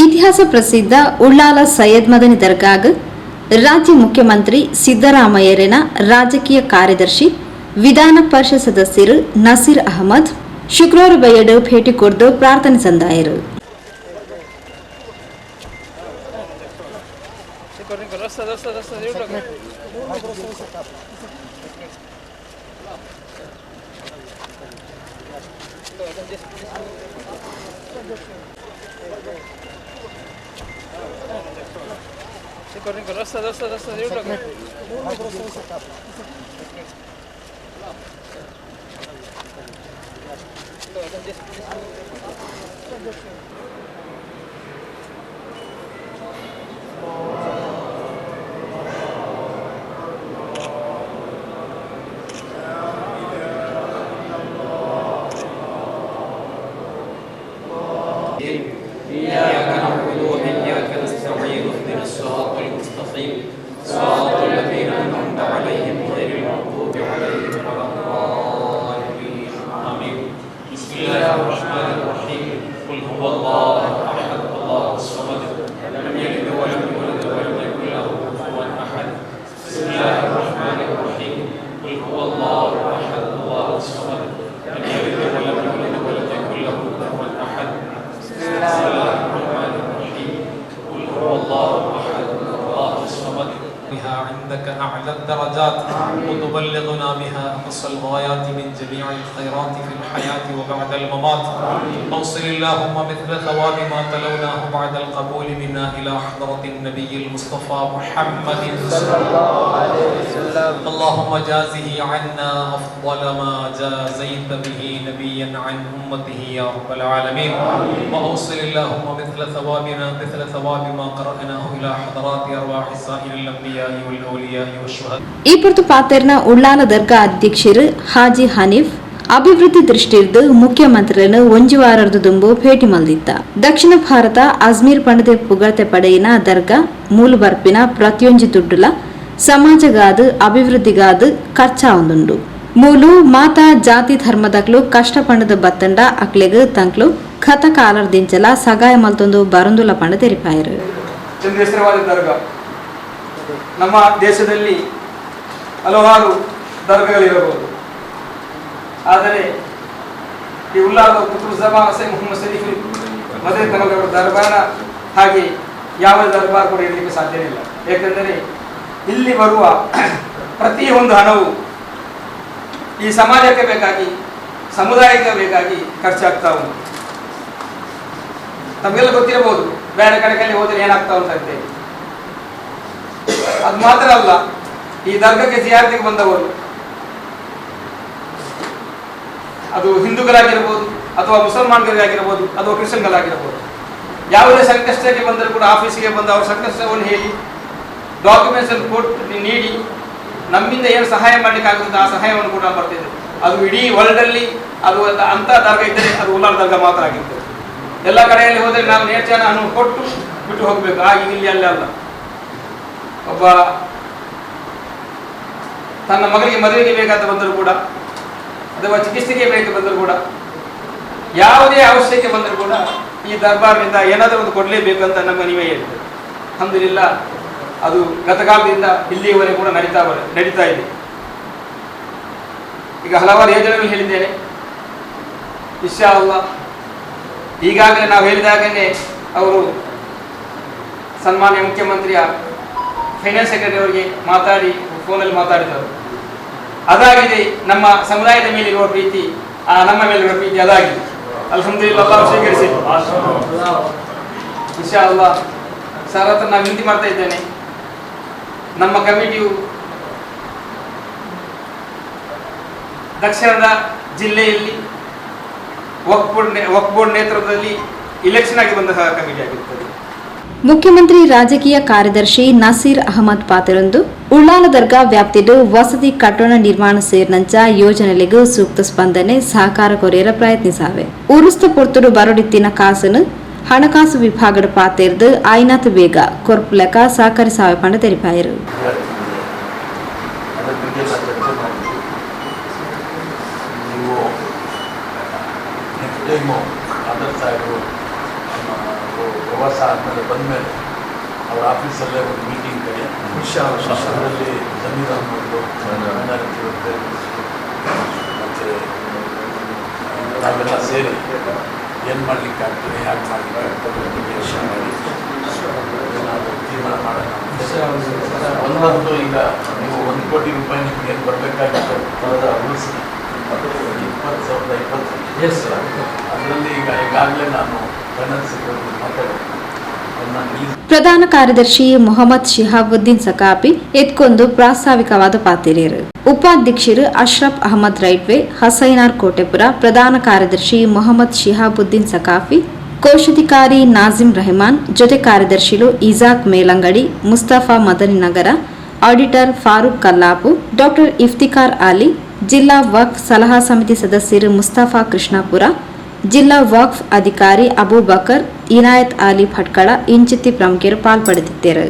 ಇತಿಹಾಸ ಪ್ರಸಿದ್ಧ ಉಳ್ಳಾಲ ಸೈಯದ್ ಮದನಿ ದರ್ಗಾಗ್ ರಾಜ್ಯ ಮುಖ್ಯಮಂತ್ರಿ ಸಿದ್ದರಾಮಯ್ಯರನ ರಾಜಕೀಯ ಕಾರ್ಯದರ್ಶಿ ವಿಧಾನ ಪರಿಷತ್ ಸದಸ್ಯರು ನಸೀರ್ ಅಹಮದ್ ಶುಕ್ರವಾರ ಬಯಡು ಭೇಟಿ ಕೊಡ್ದು ಪ್ರಾರ್ಥನೆ ಸಂದಾಯರು. إياك نعبد وإياك نستعين اهدنا الصراط المستقيم صراط الذين أنعمت عليهم غير المغضوب عليهم ولا الضالين آمين. بسم الله الرحمن الرحيم. قل هو الله أحد الله الصمد لم يلد ولم يولد ولم يكن له كفوا أحد. بسم الله الرحمن الرحيم. قل هو الله أحد الله الصمد لم يلد ولم يولد ولم يكن له كفوا أحد. بسم الله الرحمن الرحيم. قل هو الله أحد الله الصمد بها عندك أعلى الدرجات وتبلغنا بها أقصى الغايات من جميع الخيرات في الحياة وبعد الممات. أوصل اللهم مثل ثواب ما تلوناه بعد القبول منا إلى حضرة النبي المصطفى محمد صلى الله عليه وسلم. اللهم جازه عنا أفضل ما جازيت به نبيا عن أمته يا رب العالمين. وأوصل اللهم مثل ثوابنا مثل ثواب ما قرأناه إلى حضرات أرواح سائر الأنبياء والأولياء والشهداء. ಈ ಪೊರ್ತು ಪಾತೆರ್ನ ಉಳ್ಳಾಲ ದರ್ಗಾ ಅಧ್ಯಕ್ಷರು ಹಾಜಿ ಹನೀಫ್ ಅಭಿವೃದ್ಧಿ ದೃಷ್ಟಿರ್ದು ಮುಖ್ಯಮಂತ್ರಿಯನ್ನು ಒಂದು ವಾರದ ದುಂಬು ಭೇಟಿ ಮಲ್ದಿತ್ತ. ದಕ್ಷಿಣ ಭಾರತ ಅಜ್ಮೀರ್ ಪಂಡದೆ ಪುಗಳ್ತೆ ಪಡೆಯಿನ ದರ್ಗಾ ಮೂಲ ಬರ್ಪಿನ ಪ್ರತಿಯೊಂದು ದುಡ್ಡುಲ ಸಮಾಜಗಾದ ಅಭಿವೃದ್ಧಿಗಾದ ಖರ್ಚಾ ಒಂದುಂಡು. ಮೂಲು ಮಾತಾ ಜಾತಿ ಧರ್ಮದಕ್ಲು ಕಷ್ಟ ಪಂಡದ ಬತ್ತಂಡ ಅಕ್ಲೆಗ್ ತಂಕ್ಲು ಖತ ಕಾಲರ್ ದಿಂಚಲ ಸಗಾಯ ಮಲ್ತೊಂದು ಬರಂದುಲ ಪಂಡ ತೆರಿಪಾಯರು. ನಮ್ಮ ದೇಶದಲ್ಲಿ ಹಲವಾರು ದರ್ಗಾಗಳಿರಬಹುದು. ಆದರೆ ಈ ಉಲ್ಲಾದ ಕುತುಬುಜ್ಜಮಾ ಹಸೈನ್ ಮುಹಮ್ಮದ್ ಶರೀಫ್ ಮದನಿ ತಮಗರ ದರ್ಬಾರ ಹಾಗೆ ಯಾವ ದರ್ಬಾರ್ ಕೂಡ ಇರಲಿಕ್ಕೆ ಸಾಧ್ಯವಿಲ್ಲ. ಏಕೆಂದರೆ ಇಲ್ಲಿ ಬರುವ ಪ್ರತಿಯೊಂದು ಹಣವು ಈ ಸಮಾಜಕ್ಕೆ ಬೇಕಾಗಿ ಸಮುದಾಯಕ್ಕೆ ಬೇಕಾಗಿ ಖರ್ಚಾಗ್ತಾ ಉಂಟು. ತಮಗೆಲ್ಲ ಗೊತ್ತಿರಬಹುದು ಬೇರೆ ಕಡೆಗಳಲ್ಲಿ ಹೋದರೆ ಏನಾಗ್ತಾ ಉಂಟಂತೆ. ಅದು ಮಾತ್ರ ಅಲ್ಲ, ಈ ದರ್ಗಾಕ್ಕೆ ಜಿಯಾರತಿಗೆ ಬಂದವರು ಅದು ಹಿಂದೂಗಳಾಗಿರ್ಬೋದು ಅಥವಾ ಮುಸಲ್ಮಾನ್ಗಳಿಗಾಗಿರ್ಬೋದು ಅಥವಾ ಕ್ರಿಶ್ಚಿಯನ್ಗಳಾಗಿರ್ಬೋದು, ಯಾವುದೇ ಸಂಕಷ್ಟಕ್ಕೆ ಬಂದರೂ ಕೂಡ ಆಫೀಸಿಗೆ ಬಂದು ಅವರ ಸಂಕಷ್ಟವನ್ನು ಹೇಳಿ ಡಾಕ್ಯುಮೆಂಟ್ಸ್ ಅನ್ನು ಕೊಟ್ಟು ನೀಡಿ ನಮ್ಮಿಂದ ಏನು ಸಹಾಯ ಮಾಡಲಿಕ್ಕೆ ಆಗುತ್ತದೆ ಆ ಸಹಾಯವನ್ನು ಕೂಡ ಬರ್ತಿದೆ. ಅದು ಇಡೀ ವರ್ಲ್ಡ್ ಅಲ್ಲಿ ಅದು ಅಂತ ದರ್ಗಾ ಇದ್ದರೆ ಅದು ಉಲ್ಲಾಲ ದರ್ಗಾ ಮಾತ್ರ ಆಗಿರ್ತದೆ. ಎಲ್ಲ ಕಡೆಯಲ್ಲಿ ಹೋದರೆ ನಾವು ನೇರ್ಚಾನ ಹಣ್ಣು ಕೊಟ್ಟು ಬಿಟ್ಟು ಹೋಗಬೇಕು. ಹಾಗೆ ಇಲ್ಲಿ ಅಲ್ಲ. ಒಬ್ಬ ತನ್ನ ಮಗಳಿಗೆ ಮದುವೆಗೆ ಬೇಕಾದ ಬಂದರೂ ಕೂಡ ಅಥವಾ ಚಿಕಿತ್ಸೆಗೆ ಬೇಕು ಬಂದರೂ ಕೂಡ ಯಾವುದೇ ಅವಶ್ಯಕತೆ ಬಂದರೂ ಕೂಡ ಈ ದರ್ಬಾರ್ನಿಂದ ಏನಾದರೂ ಒಂದು ಕೊಡಲೇಬೇಕಂತ ನಮ್ಮ ನೀವೇ ಹೇಳ್ತೇವೆ. ಅಲ್ಹಮ್ದುಲಿಲ್ಲಾ ಅದು ಗತಕಾಲದಿಂದ ಇಲ್ಲಿಯವರೆಗೆ ಕೂಡ ನಡೀತಾ ಇದೆ. ಈಗ ಹಲವಾರು ಯೋಜನೆಗಳು ಹೇಳಿದ್ದೇನೆ. ಇನ್ಶಾ ಅಲ್ಲಾಹ್ ಈಗಾಗಲೇ ನಾವು ಹೇಳಿದಾಗಲೇ ಅವರು ಸನ್ಮಾನ್ಯ ಮುಖ್ಯಮಂತ್ರಿಯ ಫೈನಾನ್ಸ್ ಸೆಕ್ರೆಟರಿ ಅವರಿಗೆ ಮಾತಾಡಿ ಫೋನಲ್ಲಿ ಮಾತಾಡಿದರು. ಅದಾಗಿದೆ ನಮ್ಮ ಸಮುದಾಯದ ಮೇಲಿರುವ ಪ್ರೀತಿ, ನಮ್ಮ ಮೇಲಿರುವ ಪ್ರೀತಿ ಅದಾಗಿದೆ. ಅಲ್ಹಮ್ದುಲಿಲ್ಲಾ ಅಲ್ಲಾಹ್ ಸ್ವೀಕರಿಸಿ. ಇನ್ಶಾ ಅಲ್ಲಾಹ್ ಸರ್ ಹತ್ರ ನಾನು ವಿನಂತಿ ಮಾಡ್ತಾ ಇದ್ದೇನೆ, ನಮ್ಮ ಕಮಿಟಿಯು ದಕ್ಷಿಣದ ಜಿಲ್ಲೆಯಲ್ಲಿ ವಕ್ಫ್ ಬೋರ್ಡ್ ನೇತೃತ್ವದಲ್ಲಿ ಇಲೆಕ್ಷನ್ ಆಗಿ ಬಂದ ಕಮಿಟಿ ಆಗಿರುತ್ತದೆ. ಮುಖ್ಯಮಂತ್ರಿ ರಾಜಕೀಯ ಕಾರ್ಯದರ್ಶಿ ನಸೀರ್ ಅಹಮದ್ ಪಾತೆರೊಂದು ಉಳ್ಳಾಲ ದರ್ಗಾ ವ್ಯಾಪ್ತಿಡು ವಸತಿ ಕಟ್ಟಡ ನಿರ್ಮಾಣ ಸೇರಿನಂಚ ಯೋಜನೆಗಳಿಗೂ ಸೂಕ್ತ ಸ್ಪಂದನೆ ಸಹಕಾರ ಕೊರೆಯರ ಪ್ರಯತ್ನಿಸಾವೆ. ಉರುಸ್ತ ಪೊರ್ತುಡು ಬರಡಿತ್ತಿನ ಕಾಸನು ಹಣಕಾಸು ವಿಭಾಗದ ಪಾತೆರ್ದು ಐನಾತ್ ಬೇಗ ಕೊರ್ಪು ಲೆಕ್ಕ ಸಹಕರಿಸಾವೆ ಪಂಡ ತೆರಿಪಾಯರು. ಅದರ್ ಸೈಡು ಪ್ರವಾಸ ಆದಮೇಲೆ ಬಂದಮೇಲೆ ಅವ್ರ ಆಫೀಸಲ್ಲೇ ಒಂದು ಮೀಟಿಂಗ್ ಕಡೆ ಅದರಲ್ಲಿ ಜಮೀರ್ ಅಹ್ಮದ್ ಮೈನಾರಿಟಿ ವೆಲ್ಫೇರ್ ಮತ್ತು ನಾವೆಲ್ಲ ಸೇರಿ ಏನು ಮಾಡಲಿಕ್ಕಾಗ್ತದೆ ಯಾಕೆ ಮಾಡಲಿಕ್ಕಾಗ್ತದೆ ಯೋಚನೆ ಮಾಡಿ ನಾವು ತೀರ್ಮಾನ ಮಾಡೋಣ. ಒಂದೊಂದು ಈಗ ನೀವು 1 ಕೋಟಿ ರೂಪಾಯಿ ನಿಮ್ಗೆ ಏನು ಬರಬೇಕಾಗಿತ್ತು ಅದರ ರೂಲ್ಸ್ 20,020 ಅದರಲ್ಲಿ ಈಗಾಗಲೇ ನಾನು ಫೈನಾನ್ಸ್ ಸೆಕ್ರೆಟರಿ ಮಾತಾಡಿ ಪ್ರಧಾನ ಕಾರ್ಯದರ್ಶಿ ಮೊಹಮ್ಮದ್ ಶಿಹಾಬುದ್ದೀನ್ ಸಕಾಫಿ ಎತ್ಕೊಂದು ಪ್ರಾಸ್ತಾವಿಕವಾದ ಪಾತಿರಿಯರು. ಉಪಾಧ್ಯಕ್ಷರು ಅಶ್ರಫ್ ಅಹಮದ್ ರೈಟ್ವೆ, ಹಸೈನಾರ್ ಕೋಟೆಪುರ, ಪ್ರಧಾನ ಕಾರ್ಯದರ್ಶಿ ಮೊಹಮ್ಮದ್ ಶಿಹಾಬುದ್ದೀನ್ ಸಕಾಫಿ, ಕೋಶಾಧಿಕಾರಿ ನಾಜಿಮ್ ರೆಹಮಾನ್, ಜೊತೆ ಕಾರ್ಯದರ್ಶಿಗಳು ಇಜಾಕ್ ಮೇಲಂಗಡಿ, ಮುಸ್ತಫಾ ಮದನಿನಗರ, ಆಡಿಟರ್ ಫಾರೂಕ್ ಕಲ್ಲಾಪು, ಡಾಕ್ಟರ್ ಇಫ್ತಿಕಾರ್ ಅಲಿ, ಜಿಲ್ಲಾ ವಕ್ಫ್ ಸಲಹಾ ಸಮಿತಿ ಸದಸ್ಯರು ಮುಸ್ತಫಾ ಕೃಷ್ಣಾಪುರ, ಜಿಲ್ಲಾ ವಕ್ಫ್ ಅಧಿಕಾರಿ ಅಬೂಬಕರ್, ಇನಾಯತ್ ಅಲಿ ಭಟ್ಕಳ ಇಂಚಿತಿ ಪ್ರಮುಖರು ಪಾಲ್ಪಡುತ್ತಿದ್ದರು.